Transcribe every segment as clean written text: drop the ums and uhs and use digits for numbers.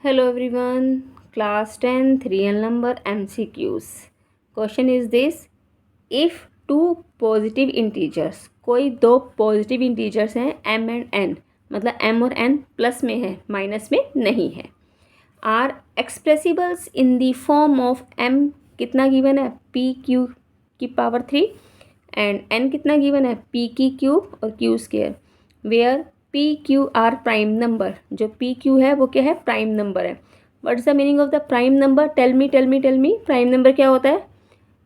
Hello everyone, class 10 real number MCQs. Question is this: if two positive integers, कोई दो positive integers हैं m and n, मतलब m और n plus में है माइनस में नहीं है, are expressibles in the form of m कितना गिवन है p q की पावर 3 एंड n कितना गिवन है p की क्यूब और q square, where P Q are prime number. जो पी क्यू है वो क्या है? प्राइम नंबर है। What is the meaning of the prime number? Tell me tell me tell me. Prime number क्या होता है?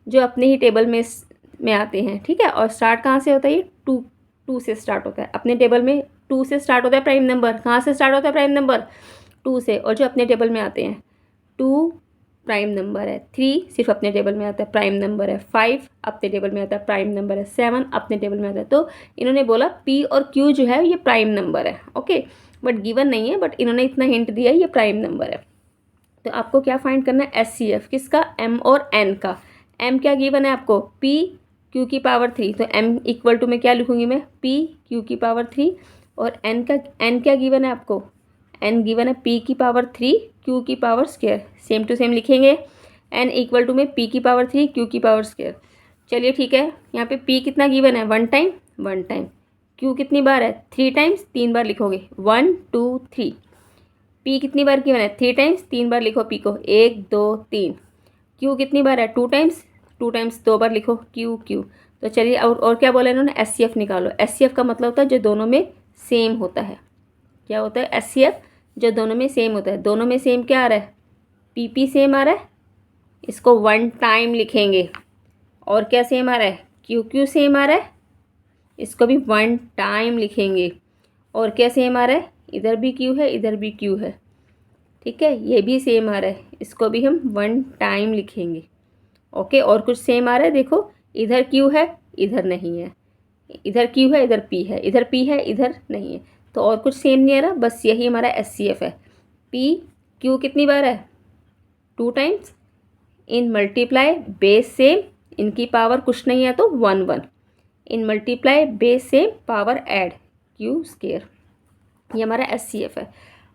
जो अपने ही टेबल में आते हैं, ठीक है। और स्टार्ट कहाँ से होता है? ये टू से स्टार्ट होता है अपने टेबल में। टू से स्टार्ट होता है प्राइम नंबर। कहाँ से स्टार्ट होता है प्राइम नंबर? टू से। और जो अपने टेबल में आते हैं, टू प्राइम नंबर है, 3 सिर्फ अपने टेबल में आता है प्राइम नंबर है, 5 अपने टेबल में आता है प्राइम नंबर है, 7 अपने टेबल में आता है। तो इन्होंने बोला P और Q जो है ये प्राइम नंबर है, ओके। बट गिवन नहीं है, बट इन्होंने इतना हिंट दिया है ये प्राइम नंबर है। तो आपको क्या फाइंड करना है? SCF किसका? M और N का। M क्या गिवन है आपको? P Q की पावर 3। तो M इक्वल टू में क्या लिखूंगी मैं? P Q की पावर 3। और N क्या गिवन है आपको? N गिवन है P की पावर 3 Q की power square. Same to same लिखेंगे। N इक्वल टू में P की पावर 3 Q की पावर स्क्वायर। चलिए ठीक है, यहाँ पे P कितना गिवन है? 1 टाइम 1 टाइम। Q कितनी बार है? 3 टाइम्स, 3 बार लिखोगे, 1 2 3। P कितनी बार गिवन है? 3 टाइम्स, 3 बार लिखो P को, 1 2 3। Q कितनी बार है? 2 टाइम्स, 2 टाइम्स 2 बार लिखो Q। तो चलिए और क्या बोला इन्होंने? SCF निकालो। SCF का मतलब होता है जो दोनों में सेम होता है। क्या होता है? SCF जो दोनों में सेम होता है। दोनों में सेम क्या आ रहा है? PP सेम आ रहा है, इसको 1 टाइम लिखेंगे। और क्या सेम आ रहा है? QQ सेम आ रहा है, इसको भी 1 टाइम लिखेंगे। और क्या सेम आ रहा है? इधर भी Q है, इधर भी Q है, ठीक है। ये भी सेम आ रहा है, इसको भी हम 1 टाइम लिखेंगे, ओके। और कुछ सेम आ रहा है, देखो इधर Q है, इधर नहीं है, इधर Q है, इधर P है, इधर P है, इधर नहीं है। तो और कुछ सेम नहीं आ रहा, बस यही हमारा SCF है। P Q कितनी बार है? 2 टाइम्स। इन मल्टीप्लाई बेस सेम, इनकी पावर कुछ नहीं है तो 1 1। इन multiply base same power add Q square. ये हमारा SCF है।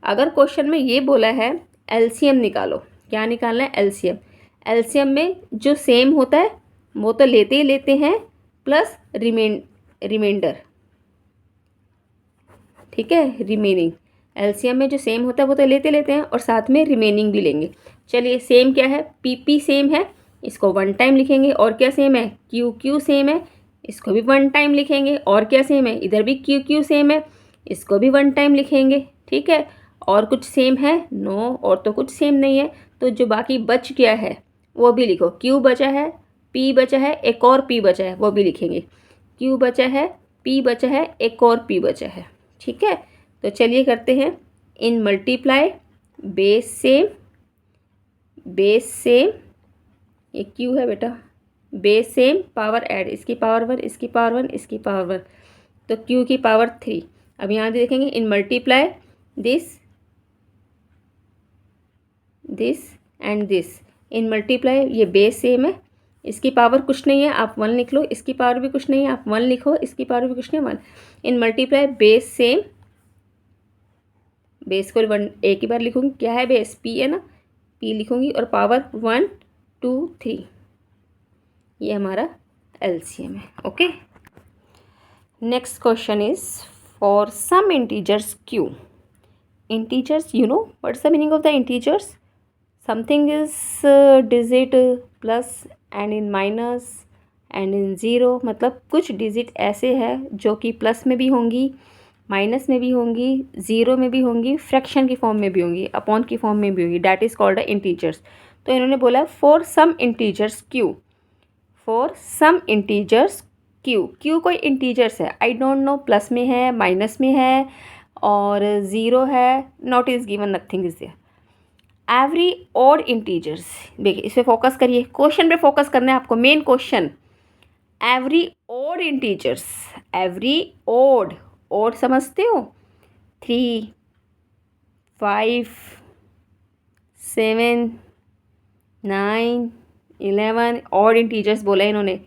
अगर क्वेश्चन में ये बोला है LCM निकालो, क्या निकालना है? LCM। LCM में जो सेम होता है वो तो लेते ही लेते हैं, प्लस रिमाइंडर, ठीक है, रिमेनिंग। LCM में जो सेम होता है वो तो लेते हैं और साथ में रिमेनिंग भी लेंगे। चलिए सेम क्या है? PP सेम है, इसको 1 टाइम लिखेंगे। और क्या सेम है? QQ सेम है, इसको भी 1 टाइम लिखेंगे। और क्या सेम है? इधर भी QQ सेम है, इसको भी 1 टाइम लिखेंगे, ठीक है। और कुछ सेम है? नो, और तो कुछ सेम नहीं है। तो जो बाकी बच गया है वो भी लिखो। Q बचा है, P बचा है, एक और P बचा है, वो भी लिखेंगे। Q बचा है, P बचा है, एक और P बचा है, ठीक है। तो चलिए करते हैं। इन मल्टीप्लाई बेस सेम, ये Q है बेटा, बेस सेम पावर ऐड, इसकी पावर 1, इसकी पावर 1, इसकी पावर 1, तो Q की पावर 3। अब यहाँ देखेंगे इन मल्टीप्लाई दिस एंड दिस। इन मल्टीप्लाई, ये बेस सेम है, इसकी पावर कुछ नहीं है, आप 1 लिख लो, इसकी पावर भी कुछ नहीं है, आप 1 लिखो, इसकी पावर भी कुछ नहीं है, 1। इन मल्टीप्लाई बेस सेम, बेस को 1 एक ही बार लिखूंगी, क्या है बेस? P है ना, P लिखूंगी और पावर 1 2 3। ये हमारा LCM है, okay. Next question is for some integers Q। Integers, you know what's the meaning of the integers? Something is digit plus and in minus and in zero, मतलब कुछ digit ऐसे हैं जो कि प्लस में भी होंगी, माइनस में भी होंगी, ज़ीरो में भी होंगी, फ्रैक्शन की फॉर्म में भी होंगी, अपॉन की फॉर्म में भी होंगी, डैट इज़ कॉल्ड इंटीजर्स। तो इन्होंने बोला for some integers Q, for some integers Q कोई इंटीजर्स है, आई डोंट नो प्लस में है, माइनस में है और ज़ीरो है, not is given, nothing is there. Every odd integers, देखिए इस पर फोकस करिए, क्वेश्चन पे फोकस करना है आपको, main question. Every odd integers, every odd समझते हो? 3 5 7 9 11 ऑड इंटीजर्स बोला है इन्होंने।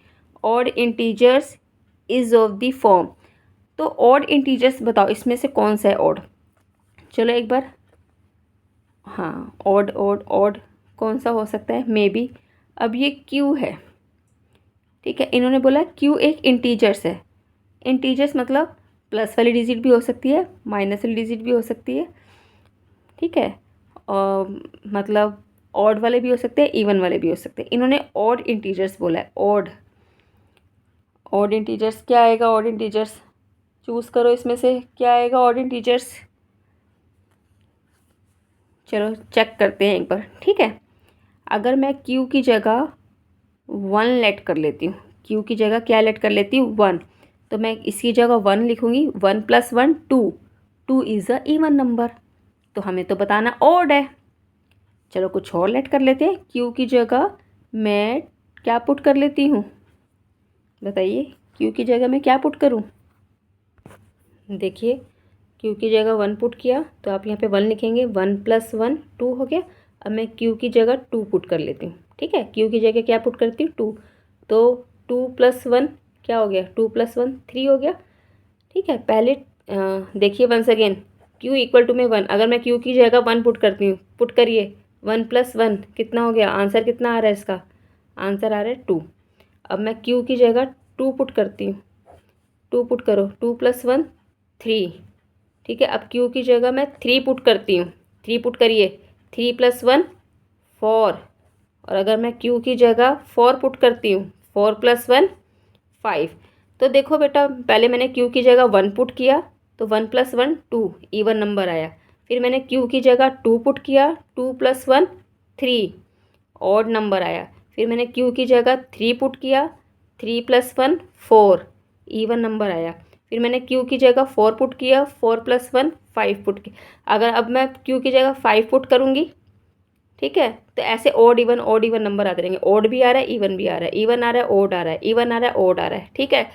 Odd integers is of the form, तो ऑड इंटीजर्स बताओ इसमें से कौन सा है ऑड? चलो एक बार, हाँ, ऑड ऑड ऑड कौन सा हो सकता है, मे बी। अब ये क्यू है, ठीक है, इन्होंने बोला क्यू एक इंटीजर्स है। इंटीजर्स मतलब प्लस वाली डिजिट भी हो सकती है, माइनस वाली डिजिट भी हो सकती है, ठीक है, और मतलब ऑड वाले भी हो सकते हैं, इवन वाले भी हो सकते हैं। इन्होंने ऑड इंटीजर्स बोला है, ऑड। ऑड इंटीजर्स क्या आएगा, ऑड इंटीजर्स चूज़ करो, इसमें से क्या आएगा ऑड इंटीजर्स। चलो चेक करते हैं एक बार, ठीक है। अगर मैं क्यू की जगह 1 लेट कर लेती हूँ, क्यू की जगह क्या लेट कर लेती हूँ, 1, तो मैं इसकी जगह 1 लिखूँगी। 1 + 1 2, 2 इज़ अ इवन नंबर, तो हमें तो बताना ऑड है। चलो कुछ और लेट कर लेते हैं, क्यू की जगह मैं क्या पुट कर लेती हूँ, बताइए, क्यू की जगह मैं क्या पुट करूँ। देखिए, क्यू की जगह 1 पुट किया तो आप यहाँ पे 1 लिखेंगे। 1 + 1 2 हो गया। अब मैं क्यू की जगह 2 पुट कर लेती हूँ, ठीक है, क्यू की जगह क्या पुट करती हूँ, 2, तो 2 + 1 क्या हो गया, 2 + 1 3 हो गया, ठीक है। पहले देखिए once again, Q equal to में 1, अगर मैं क्यू की जगह 1 पुट करती हूँ, पुट करिए, 1 + 1 कितना हो गया, आंसर कितना आ रहा है इसका, आंसर आ रहा है 2। अब मैं क्यू की जगह 2 पुट करती हूँ, 2 पुट करो, 2 + 1 3, ठीक है। अब क्यू की जगह मैं 3 पुट करती हूँ, 3 पुट करिए, 3 + 1 4, और अगर मैं क्यू की जगह 4 पुट करती हूँ, 4 + 1 5। तो देखो बेटा, पहले मैंने क्यू की जगह 1 पुट किया तो 1 + 1 2 इवन नंबर आया। फिर मैंने क्यू की जगह 2 पुट किया, 2 + 1 3 ऑड नंबर आया। फिर मैंने क्यू की जगह 3 पुट किया, 3 + 1 4 इवन नंबर आया। फिर मैंने क्यू की जगह 4 पुट किया, 4 + 1 5 पुट किया। अगर अब मैं क्यू की जगह 5 पुट करूँगी, ठीक है, तो ऐसे ओड इवन नंबर आते रहेंगे। ओड भी आ रहा है, इवन भी आ रहा है, इवन आ रहा है, ओड आ रहा है, इवन आ रहा है, ओड आ रहा है, ठीक है।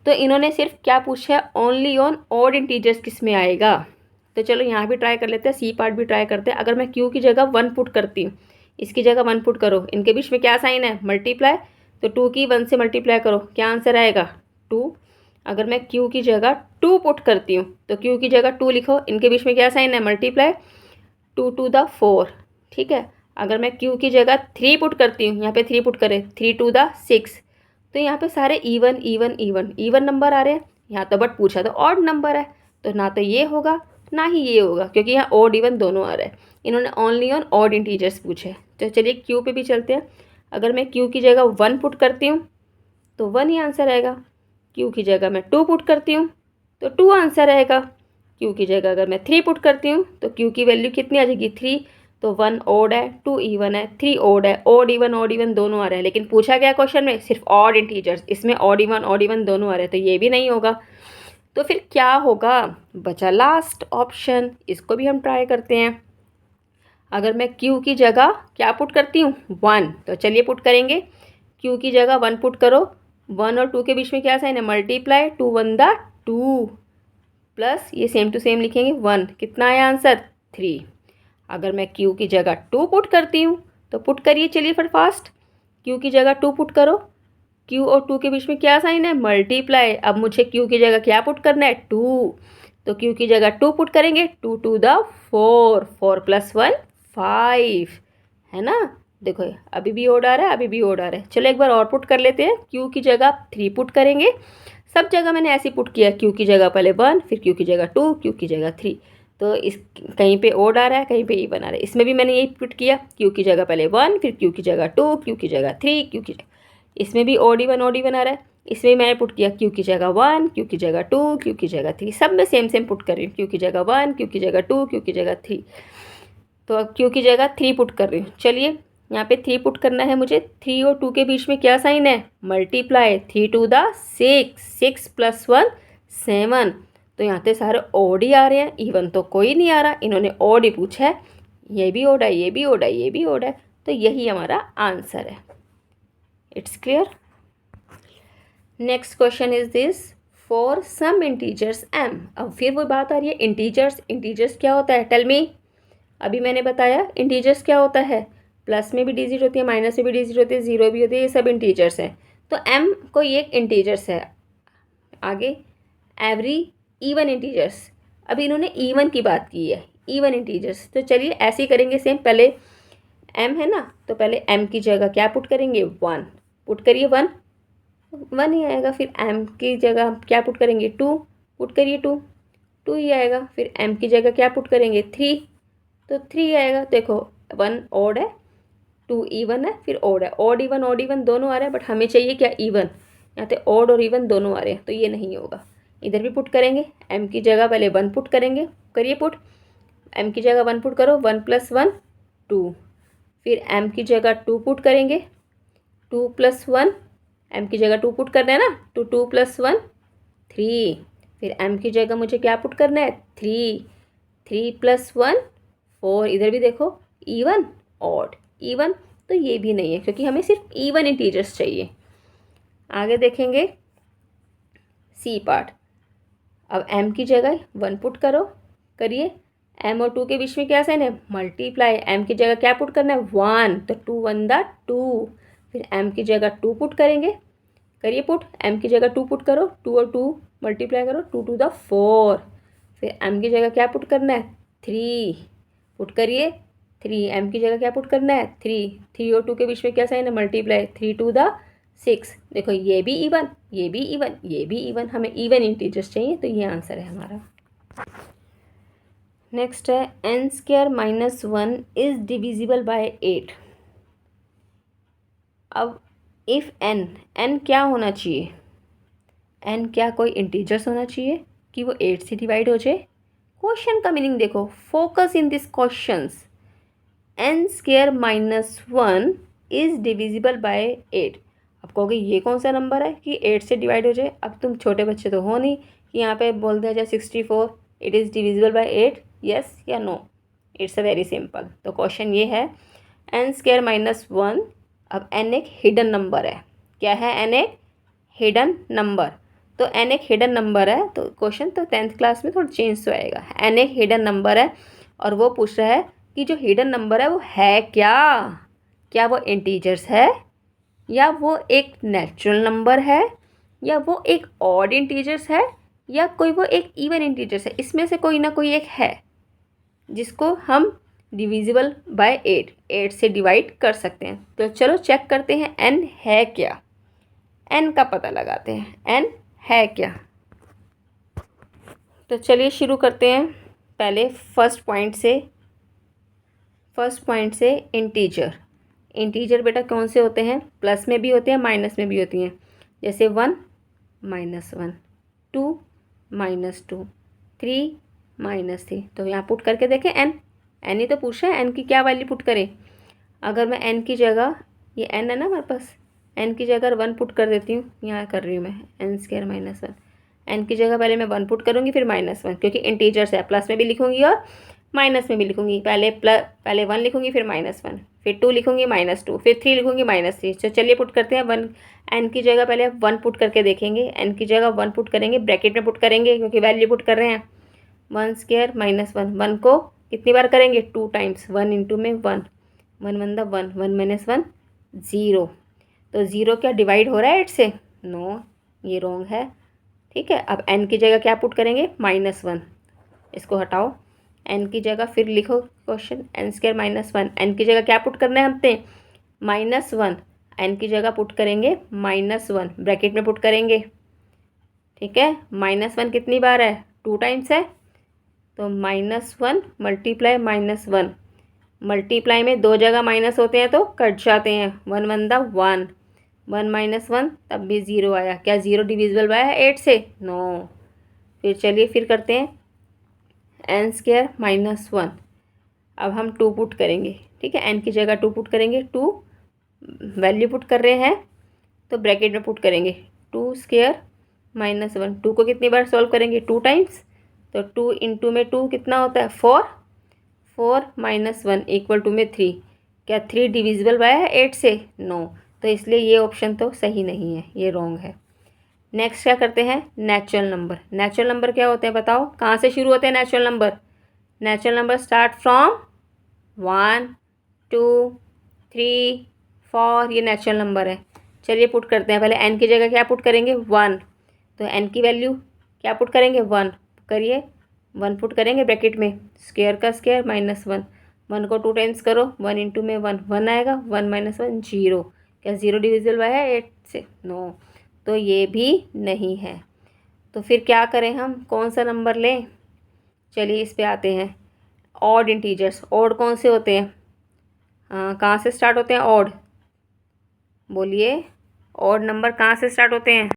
तो इन्होंने सिर्फ क्या पूछा है, ओनली ऑन ओड इंटीजर्स किस में आएगा। तो चलो यहाँ भी ट्राई कर लेते हैं, सी पार्ट भी ट्राई करते हैं। अगर मैं क्यू की जगह 1 पुट करती हूँ, इसकी जगह 1 पुट करो, इनके बीच में क्या साइन है, मल्टीप्लाई, तो 2 की 1 से मल्टीप्लाई करो, क्या आंसर आएगा 2। अगर मैं क्यू की जगह 2 पुट करती हूँ तो क्यू की जगह 2 लिखो, इनके बीच में क्या साइन है, मल्टीप्लाई, 2 × 4, ठीक है। अगर मैं क्यू की जगह 3 पुट करती हूँ, यहाँ पे 3 पुट करें, 3 × 6, तो यहाँ पे सारे even even even even number आ रहे हैं। यहाँ तो बट पूछा तो ऑड नंबर है, तो ना तो ये होगा ना ही ये होगा, क्योंकि यहाँ ऑड इवन दोनों आ रहे हैं। इन्होंने ओनली ऑन ऑड इंटीजर्स पूछे। तो चलिए क्यू पे भी चलते हैं। अगर मैं क्यू की जगह 1 पुट करती हूँ तो 1 ही आंसर आएगा। क्यू की जगह मैं 2 पुट करती हूँ तो 2 आंसर आएगा। क्यू की जगह अगर मैं 3 पुट करती हूँ तो क्यू की वैल्यू कितनी आ जाएगी, 3, तो 1 ऑड है, 2 इवन है, 3 ऑड है। ऑड इवन दोनों आ रहे हैं, लेकिन पूछा गया क्वेश्चन में सिर्फ ऑड इंटीजर्स, इसमें ऑड इवन दोनों आ रहे हैं, तो ये भी नहीं होगा। तो फिर क्या होगा, बचा लास्ट ऑप्शन, इसको भी हम ट्राई करते हैं। अगर मैं क्यू की जगह क्या पुट करती हूँ, 1, तो चलिए पुट करेंगे। क्यू की जगह 1 पुट करो, 1 और 2 के बीच में क्या साइन है, मल्टीप्लाई, 2 × 1 = 2, प्लस ये सेम टू सेम लिखेंगे 1, कितना आया आंसर 3। अगर मैं क्यू की जगह 2 पुट करती हूँ तो पुट करिए, चलिए फिर फास्ट, क्यू की जगह 2 पुट करो, क्यू और 2 के बीच में क्या साइन है, मल्टीप्लाई। अब मुझे क्यू की जगह क्या पुट करना है, 2, तो क्यू की जगह 2 पुट करेंगे, 2 × 2 = 4, 4 + 1 5, है ना। देखो अभी भी ओड आ रहा है, अभी भी ओड आ रहा है। चलो एक बार और पुट कर लेते हैं। क्यू की जगह 3 पुट करेंगे, सब जगह मैंने ऐसे पुट किया, क्यू की जगह पहले 1, फिर क्यू की जगह 2, क्यू की जगह 3, तो इस कहीं पे ओड आ रहा है, कहीं पे इवन आ रहा है। इसमें भी मैंने यही पुट किया, क्यू की जगह पहले 1, फिर क्यू की जगह 2, क्यू की जगह 3, क्यू की, इसमें भी ओड इवन आ रहा है। इसमें भी मैंने पुट किया, क्यू की जगह 1, क्यू की जगह 2, क्यू की जगह 3, सब में सेम सेम पुट कर रही हूँ, क्यू की जगह 1, क्यू की जगह 2, क्यू की जगह 3। तो अब क्यू की जगह 3 पुट कर रही हूँ। चलिए यहाँ पे 3 पुट करना है मुझे, 3 और 2 के बीच में क्या साइन है, मल्टीप्लाई, 3 × 2 = 6, 6 + 1 7। तो यहाँ पे सारे ओड ही आ रहे हैं, इवन तो कोई नहीं आ रहा। इन्होंने ओड ही पूछा है, ये भी ओड है, ये भी ओड है, ये भी ओड है, तो यही हमारा आंसर है। It's clear. Next question is this, for some integers m। अब फिर वो बात आ रही है इंटीजर्स। इंटीजर्स क्या होता है, टेल मी। अभी मैंने बताया इंटीजर्स क्या होता है, प्लस में भी डिजिट होती है, माइनस में भी डिजिट होती है, जीरो भी होती है, ये सब इंटीजर्स हैं। तो m कोई एक इंटीजर्स है। आगे एवरी इवन इंटीजर्स, अभी इन्होंने इवन की बात की है, इवन इंटीजर्स। तो चलिए ऐसे ही करेंगे सेम। पहले m है ना, तो पहले m की जगह क्या पुट करेंगे, 1 पुट करिए, 1 1 ही आएगा। फिर m की जगह क्या पुट करेंगे, 2 पुट करिए, 2 2 ही आएगा। फिर m की जगह क्या पुट करेंगे, 3 तो 3 आएगा। देखो 1 ऑड है, 2 इवन है, फिर ऑड है। ऑड इवन दोनों आ रहे हैं, बट हमें चाहिए क्या, इवन। यहाँ पे ऑड और इवन दोनों आ रहे हैं, तो ये नहीं होगा। इधर भी पुट करेंगे, m की जगह पहले 1 पुट करेंगे, करिए पुट। m की जगह 1 पुट करो, 1 + 1 2। फिर m की जगह 2 पुट करेंगे, 2 + 1, m की जगह 2 पुट करना है ना, तो 2 + 1 3। फिर m की जगह मुझे क्या पुट करना है, 3 3 + 1 4। इधर भी देखो इवन ऑड इवन, तो ये भी नहीं है क्योंकि हमें सिर्फ इवन इंटीजर्स चाहिए। आगे देखेंगे सी पार्ट। अब m की जगह 1 पुट करो, करिए। m और 2 के बीच में क्या साइन है, मल्टीप्लाई। m की जगह क्या पुट करना है, 1, तो 2 1 दा 2। फिर m की जगह 2 पुट करेंगे, करिए पुट। m की जगह 2 पुट करो, 2 और 2 मल्टीप्लाई करो, 2 2 दा 4। फिर m की जगह क्या पुट करना है, 3 पुट करिए, 3। m की जगह क्या पुट करना है, 3 3 और 2 के बीच में क्या साइन है, मल्टीप्लाई, 3 2 दा 6। देखो ये भी इवन, ये भी इवन, ये भी इवन, हमें इवन इंटीजर्स चाहिए, तो ये आंसर है हमारा। नेक्स्ट है n² - 1 इज डिविजिबल बाय 8। अब इफ़ n क्या होना चाहिए, n क्या कोई इंटीजर्स होना चाहिए कि वो 8 से डिवाइड हो जाए। क्वेश्चन का मीनिंग देखो, focus in this questions. n² - 1 is divisible by 8। अब कहोगे ये कौन सा नंबर है कि 8 से डिवाइड हो जाए। अब तुम छोटे बच्चे तो हो नहीं कि यहाँ पे बोल दिया जाए 64 it is divisible by 8, yes या no. It's a very simple. तो क्वेश्चन ये है n² - 1। अब n एक हिडन नंबर है। क्या है, n एक हिडन नंबर। तो n एक हिडन नंबर है, तो क्वेश्चन तो 10th क्लास में थोड़ा चेंज तो आएगा। n एक हिडन नंबर है और वो पूछ रहा है कि जो हिडन नंबर है वो है क्या, क्या वो इंटीजर्स है, या वो एक नेचुरल नंबर है, या वो एक ऑड इंटीजर्स है, या कोई वो एक इवन इंटीजर्स है। इसमें से कोई ना कोई एक है जिसको हम डिविजिबल बाय 8 से डिवाइड कर सकते हैं। तो चलो चेक करते हैं n है क्या, n का पता लगाते हैं n है क्या। तो चलिए शुरू करते हैं पहले फर्स्ट पॉइंट से इंटीजर। इंटीजर बेटा कौन से होते हैं, प्लस में भी होते हैं, माइनस में भी होती हैं। जैसे 1 - 1, 2 - 2, 3 - 3। तो यहाँ पुट करके देखें n ही तो पूछ रहा है, n की क्या वैल्यू पुट करें। अगर मैं n की जगह, ये n है ना हमारे पास, n की जगह 1 पुट कर देती हूँ, यहाँ कर रही हूँ मैं n² - 1। n की जगह पहले मैं 1 पुट करूँगी, फिर -1, क्योंकि इंटीजर्स है, प्लस में भी लिखूँगी और माइनस में भी लिखूँगी। पहले 1 लिखूँगी, फिर -1, फिर 2 लिखूँगी, -2, फिर 3 लिखूँगी, -3। तो चलिए पुट करते हैं। 1 n की जगह पहले 1 पुट करके देखेंगे। n की जगह 1 पुट करेंगे, ब्रैकेट में पुट करेंगे क्योंकि वैल्यू पुट कर रहे हैं। 1² - 1, 1 को कितनी बार करेंगे, 2 टाइम्स। 1 इंटू में 1, 1 1 दा 1, 1 - 1 0। तो 0 क्या डिवाइड हो रहा है 8 से, नो, ये रॉन्ग है। ठीक है, अब n की जगह क्या पुट करेंगे, -1। इसको हटाओ, n की जगह फिर लिखो क्वेश्चन, n² - 1। n की जगह क्या पुट करना है हमने, -1। n की जगह पुट करेंगे -1, ब्रैकेट में पुट करेंगे। ठीक है, -1 कितनी बार है, 2 टाइम्स है। तो -1 मल्टीप्लाई -1, मल्टीप्लाई में 2 जगह माइनस होते हैं तो कट जाते हैं। 1 1 दा 1, 1 - 1 तब भी 0 आया। क्या 0 डिविजिबल बाय है 8 से, नो। फिर चलिए फिर करते हैं n² - 1। अब हम 2 पुट करेंगे। ठीक है, n की जगह 2 पुट करेंगे, 2 वैल्यू पुट कर रहे हैं तो ब्रैकेट में पुट करेंगे। 2² - 1, 2 को कितनी बार सॉल्व करेंगे, 2 टाइम्स। तो 2 इंटू में 2 कितना होता है, 4, 4 - 1 इक्वल टू में 3। क्या 3 डिविजिबल बाय है 8 से, नो। तो इसलिए ये ऑप्शन तो सही नहीं है, ये रॉन्ग है। नेक्स्ट क्या करते हैं, नेचुरल नंबर। नेचुरल नंबर क्या होते हैं बताओ, कहाँ से शुरू होते हैं natural number. Natural number start from 1 2 3 4, ये नेचुरल नंबर है। चलिए पुट करते हैं। पहले n की जगह क्या पुट करेंगे, 1। तो n की वैल्यू क्या पुट करेंगे, 1 करिए। 1 पुट करेंगे ब्रैकेट में, स्क्वायर का स्क्वायर -1, 1 को 2 टाइम्स करो, 1 इंटू में 1 आएगा, 1 - 1 0। क्या 0 डिविजिबल बाय है 8 से? नो, तो ये भी नहीं है। तो फिर क्या करें हम, कौन सा नंबर लें? चलिए इस पे आते हैं, ऑड इंटीजर्स। ऑड कौन से होते हैं? कहाँ से स्टार्ट होते हैं ऑड? बोलिए, ऑड नंबर कहाँ से स्टार्ट होते हैं?